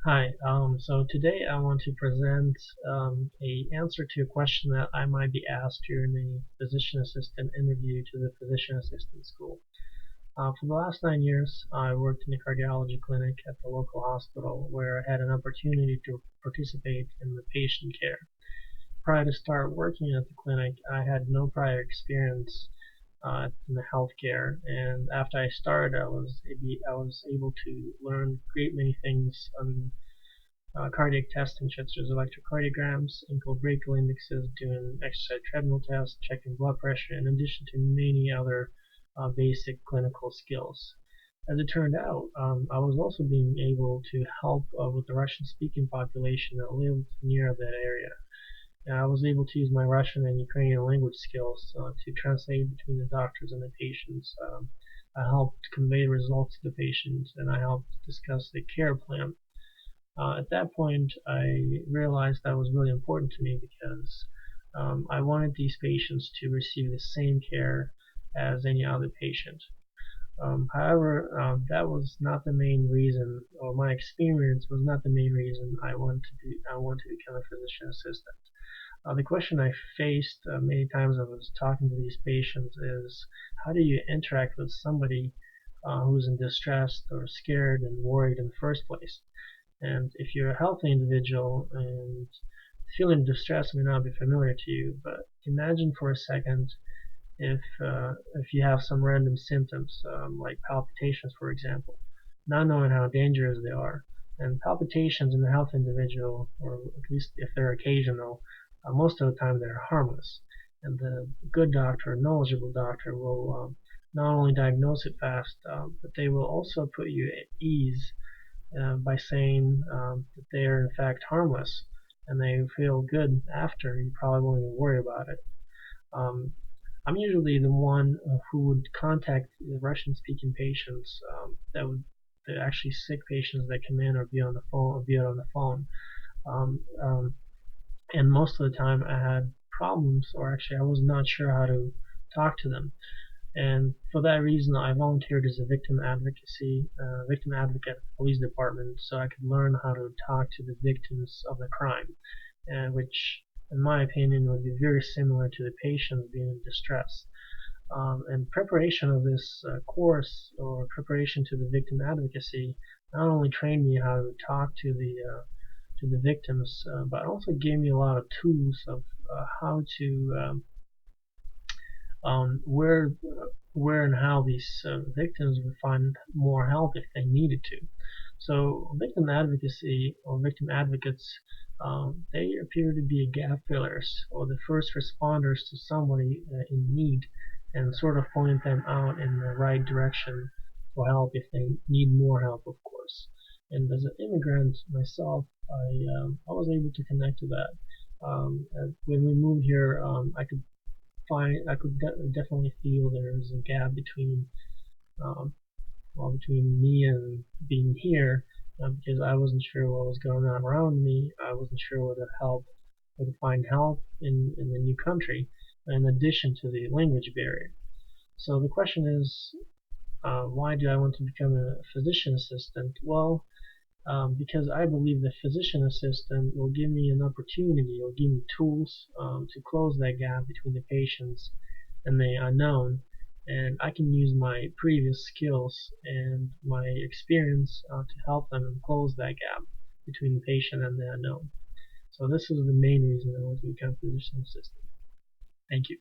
Hi, so today I want to present a answer to a question that I might be asked during a physician assistant interview to the physician assistant school. For the last 9 years, I worked in a cardiology clinic at the local hospital where I had an opportunity to participate in the patient care. Prior to start working at the clinic, I had no prior experience in the healthcare, and after I started, I was able to learn great many things on cardiac testing such as electrocardiograms, ankle brachial indexes, doing exercise treadmill tests, checking blood pressure, in addition to many other basic clinical skills. As it turned out, I was also being able to help with the Russian-speaking population that lived near that area. And I was able to use my Russian and Ukrainian language skills to translate between the doctors and the patients. I helped convey results to the patients, and I helped discuss the care plan. At that point, I realized that was really important to me because I wanted these patients to receive the same care as any other patient. However, that was not the main reason, or my experience was not the main reason I want to become a physician assistant. The question I faced many times I was talking to these patients is, how do you interact with somebody who's in distress or scared and worried in the first place? And if you're a healthy individual and feeling distress may not be familiar to you, but imagine for a second if you have some random symptoms like palpitations, for example, not knowing how dangerous they are. And palpitations in a healthy individual, or at least if they're occasional, most of the time they're harmless. And the good doctor, knowledgeable doctor, will not only diagnose it fast, but they will also put you at ease by saying that they are in fact harmless and they feel good after. You probably won't even worry about it. Um, I'm usually the one who would contact the Russian-speaking patients that actually sick patients that come in or be on the phone or be on the phone. Um, um, and most of the time I had problems, or actually I was not sure how to talk to them. And for that reason, I volunteered as a victim advocate at the police department, so I could learn how to talk to the victims of the crime, which, in my opinion, would be very similar to the patients being in distress. And preparation of this course, or preparation to the victim advocacy, not only trained me how to talk to the victims, but also gave me a lot of tools of how to where and how these victims would find more help if they needed to. So victim advocacy or victim advocates, they appear to be gap fillers or the first responders to somebody in need, and sort of point them out in the right direction for help if they need more help, of course. And as an immigrant myself, I was able to connect to that. When we moved here, I could definitely feel there's a gap um, between me and being here, because I wasn't sure what was going on around me. I wasn't sure where to find help in the new country, in addition to the language barrier. So the question is, why do I want to become a physician assistant? Well, because I believe the physician assistant will give me an opportunity or give me tools to close that gap between the patients and the unknown. And I can use my previous skills and my experience to help them close that gap between the patient and the unknown. So this is the main reason I want to become a physician assistant. Thank you.